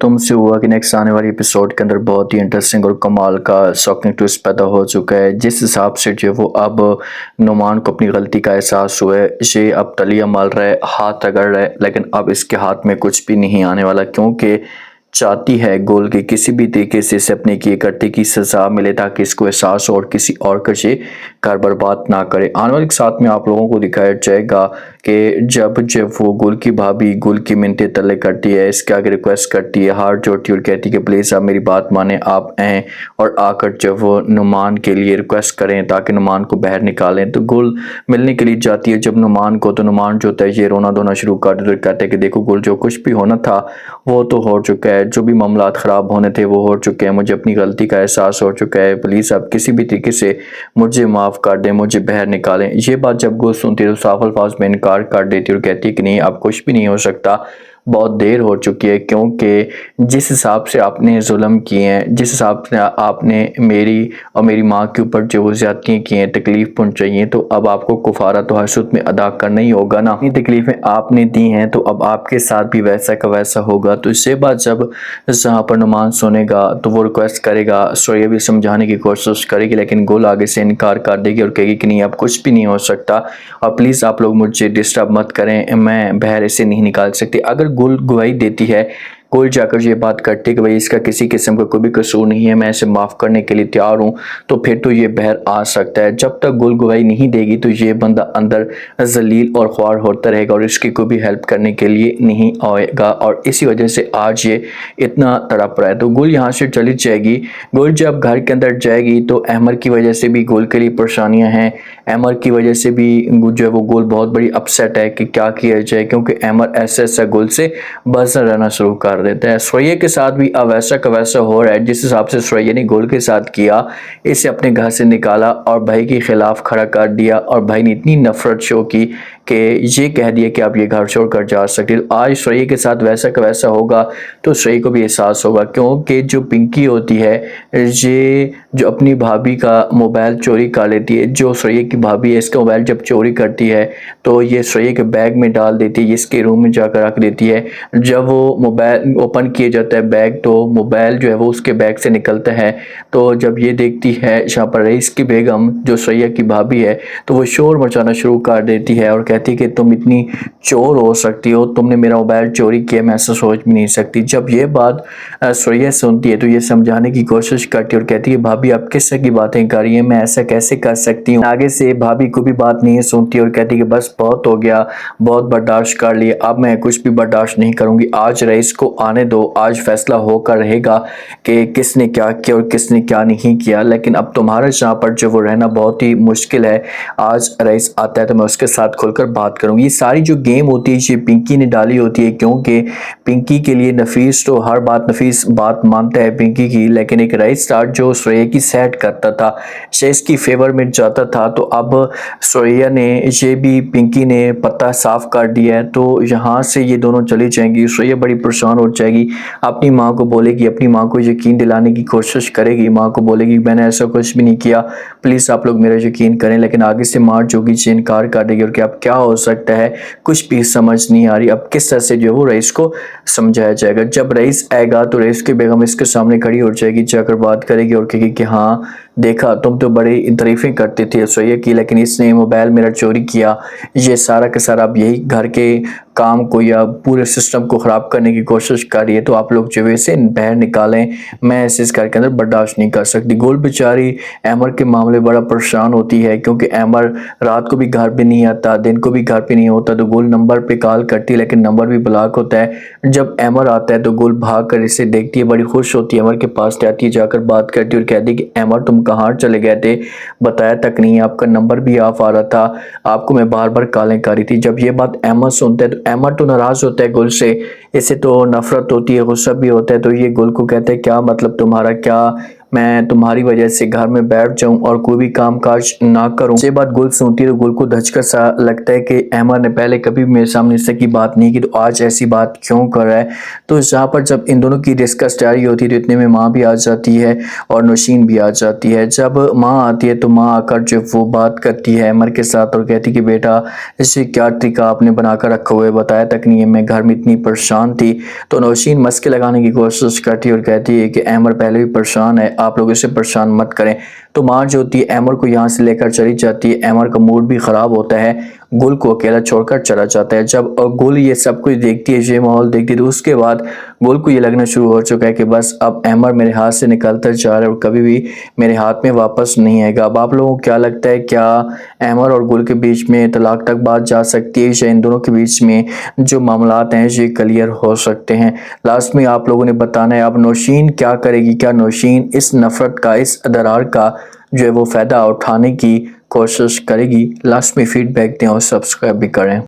तुमसे हुआ कि नेक्स्ट आने वाली एपिसोड के अंदर बहुत ही इंटरेस्टिंग और कमाल का शॉकिंग ट्विस्ट पैदा हो चुका है, जिस हिसाब से जो वो अब नुमान को अपनी गलती का एहसास हुआ है। ये अब तलिया मल रहा है, हाथ रगड़ रहा है, लेकिन अब इसके हाथ में कुछ भी नहीं आने वाला, क्योंकि चाहती है गोल की किसी भी तरीके से इसे अपने किए करते की सजा मिले, ताकि इसको एहसास हो और किसी और का ये घर बर्बाद ना करे। आने वाले साथ में आप लोगों को दिखाया जाएगा कि जब वो गुल की भाभी गुल की मिन्नतें तले करती है, इसके आगे रिक्वेस्ट करती है, हाथ जोड़ती है और कहती है कि प्लीज़ आप मेरी बात माने, आप आएँ और आकर जब वो नुमान के लिए रिक्वेस्ट करें ताकि नुमान को बाहर निकालें, तो गुल मिलने के लिए जाती है जब नुमान को, तो नुमान जो होता है ये रोना धोना शुरू कर देता है, कहते हैं कि देखो गुल, जो कुछ भी होना था वो तो हो चुका है, जो भी मामलात ख़राब होने थे वो हो चुके हैं, मुझे अपनी गलती का एहसास हो चुका है, प्लीज़ आप किसी भी तरीके से मुझे माफ़ कर दें, मुझे बाहर निकालें। ये बात जब गुल सुनती है तो साफ अल्फाज में इनकार कर देती है और कहती है कि नहीं, अब कुछ भी नहीं हो सकता, बहुत देर हो चुकी है, क्योंकि जिस हिसाब से आपने जुल्म किए हैं, जिस हिसाब से आपने मेरी और मेरी माँ के ऊपर जो वो ज़्यादतियाँ की हैं, तकलीफ़ पहुँचाई हैं, तो अब आपको कुफारा तो हरसुत में अदा करना ही होगा ना। इतनी तकलीफ़ें आपने दी हैं तो अब आपके साथ भी वैसा का वैसा होगा। तो इससे बाद जब जहाँ पर नुमान सुनेगा तो वो रिक्वेस्ट करेगा, सोया भी समझाने की कोशिश करेगी, लेकिन गुल आगे से इनकार कर देगी और कहेगी कि नहीं, अब कुछ भी नहीं हो सकता और प्लीज़ आप लोग मुझे डिस्टर्ब मत करें, मैं बाहर इसे नहीं निकाल सकती। अगर गुल गवाही देती है, गुल जाकर ये बात करती है कि भाई इसका किसी किस्म का कोई भी कसूर नहीं है, मैं इसे माफ़ करने के लिए तैयार हूँ, तो फिर तो ये बाहर आ सकता है। जब तक गुल गवाही नहीं देगी तो ये बंदा अंदर जलील और ख्वार होता रहेगा और इसकी कोई भी हेल्प करने के लिए नहीं आएगा, और इसी वजह से आज ये इतना तड़प रहा है। तो गुल यहाँ से चली जाएगी। गुल जब घर के अंदर जाएगी तो अहमर की वजह से भी गुल के लिए परेशानियाँ हैं, अहमर की वजह से भी जो है वो गुल बहुत बड़ी अपसेट है कि क्या किया जाए, क्योंकि अहमर ऐसा ऐसा गुल से बस रहना शुरू कर देता है। सुरैया के साथ भी अब वैसा का वैसा हो रहा है, जिस हिसाब से सुरैया ने गुल के साथ किया, इसे अपने घर से निकाला और भाई के खिलाफ खड़ा कर दिया, और भाई ने इतनी नफरत शो की कि ये कह दिया कि आप ये घर छोड़ कर जा सकते हो। आज सुरैया के साथ वैसा का वैसा होगा तो सुरैया को भी एहसास होगा, क्योंकि जो पिंकी होती है ये जो अपनी भाभी का मोबाइल चोरी कर लेती है, जो सुरैया की भाभी है इसका मोबाइल जब चोरी करती है तो ये सुरैया के बैग में डाल देती है, इसके रूम में जाकर रख देती है। जब वो मोबाइल ओपन किया जाता है बैग, तो मोबाइल जो है वो उसके बैग से निकलता है, तो जब ये देखती है यहाँ पर रईस की बेगम जो सुरैया की भाभी है, तो वो शोर मचाना शुरू कर देती है और कहती है कि तुम इतनी चोर हो सकती हो, तुमने मेरा मोबाइल चोरी किया, मैं ऐसा सोच भी नहीं सकती। जब ये बात सुरैया सुनती है तो ये समझाने की कोशिश करती है और कहती है भाभी आप किस तरह की बातें कर रही हैं, मैं ऐसा कैसे कर सकती हूँ। आगे से भाभी को भी बात नहीं सुनती और कहती है कि बस बहुत हो गया, बहुत बर्दाश्त कर लिया, अब मैं कुछ भी बर्दाश्त नहीं करूँगी, आज रईस को आने दो, आज फैसला होकर रहेगा कि किसने क्या किया और किसने क्या नहीं किया। लेकिन अब तुम्हारे यहाँ पर जो वो रहना बहुत ही मुश्किल है, आज रईस आता है तो मैं उसके साथ खुलकर बात करूँगी। ये सारी जो गेम होती है ये पिंकी ने डाली होती है, क्योंकि पिंकी के लिए नफीस तो हर बात नफीस बात मानता है पिंकी की, लेकिन एक रईस स्टार्ट जो सुरैया की सेट करता था, शेष की फेवर में जाता था, तो अब सुरैया ने ये भी पिंकी ने पता साफ कर दिया है, तो यहाँ से ये दोनों चली जाएंगी। सुरैया बड़ी परेशान हो जाएगी, अपनी माँ को बोलेगी, अपनी माँ को यकीन दिलाने की कोशिश करेगी, माँ को बोलेगी मैंने ऐसा कुछ भी नहीं किया, प्लीज़ आप लोग मेरा यकीन करें, लेकिन आगे से माँ जोगी से इनकार कर देगी और कि अब क्या हो सकता है, कुछ भी समझ नहीं आ रही, अब किस तरह से जो वो रईस को समझाया जाएगा। जब रईस आएगा तो रईस की बेगम इसके सामने खड़ी हो जाएगी, जाकर बात करेगी और कहेगी कि हाँ देखा, तुम तो बड़ी तारीफें करते थे सुरैया की, लेकिन इसने मोबाइल मेरा चोरी किया, ये सारा का सारा अब यही घर के काम को या पूरे सिस्टम को ख़राब करने की कोशिश कर रही है, तो आप लोग जो है इसे बाहर निकालें, मैं इस घर के अंदर बर्दाश्त नहीं कर सकती। गुल बेचारी अहमर के मामले बड़ा परेशान होती है, क्योंकि अहमर रात को भी घर पे नहीं आता, दिन को भी घर पे नहीं होता, तो गुल नंबर पे कॉल करती है लेकिन नंबर भी ब्लॉक होता है। जब अहमर आता है तो गुल भाग कर इसे देखती है, बड़ी खुश होती है, अमर के पास जाती है, जाकर बात करती है और कहती है कि अहमर तुम कहाँ चले गए थे, बताया तक नहीं, आपका नंबर भी ऑफ आ रहा था, आपको मैं बार बार कॉलें कर रही थी। जब ये बात अहमर सुनता है तो अहमर तो नाराज़ होता है गुल से, इसे तो नफरत होती है, गुस्सा भी होता है, तो ये गुल को कहता है क्या मतलब तुम्हारा, क्या मैं तुम्हारी वजह से घर में बैठ जाऊं और कोई भी काम काज ना करूं। ये बात गुल सुनती है तो गुल को धचका सा लगता है कि अहमद ने पहले कभी मेरे सामने इस तरह की बात नहीं की, तो आज ऐसी बात क्यों कर रहा है। तो जहाँ पर जब इन दोनों की डिस्कस जारी होती है तो इतने में माँ भी आ जाती है और नौशीन भी आ जाती है। जब माँ आती है तो माँ आकर जो वो बात करती है अमर के साथ और कहती कि बेटा इसे क्या तरीका आपने बनाकर रखा हुआ है, बताया तक नहीं है, मैं घर में इतनी परेशान थी। तो नौशीन मस्के लगाने की कोशिश करती है और कहती है कि अमर पहले भी परेशान है, आप लोग इसे परेशान मत करें। तो माँ जो होती है अमर को यहाँ से लेकर चली जाती है। अमर का मूड भी ख़राब होता है, गुल को अकेला छोड़कर चला जाता है। जब गुल ये सब कुछ देखती है, ये माहौल देखती है, तो उसके बाद गुल को ये लगना शुरू हो चुका है कि बस अब अमर मेरे हाथ से निकलता जा रहा है और कभी भी मेरे हाथ में वापस नहीं आएगा। अब आप लोगों को क्या लगता है, क्या अमर और गुल के बीच में तलाक तक बात जा सकती है या इन दोनों के बीच में जो मामलात हैं ये क्लियर हो सकते हैं? लास्ट में आप लोगों ने बताना है अब नौशीन क्या करेगी। क्या नौशीन इस नफरत का, इस दरार का जो है वो फ़ायदा उठाने की कोशिश करेगी? लास्ट में फीडबैक दें और सब्सक्राइब भी करें।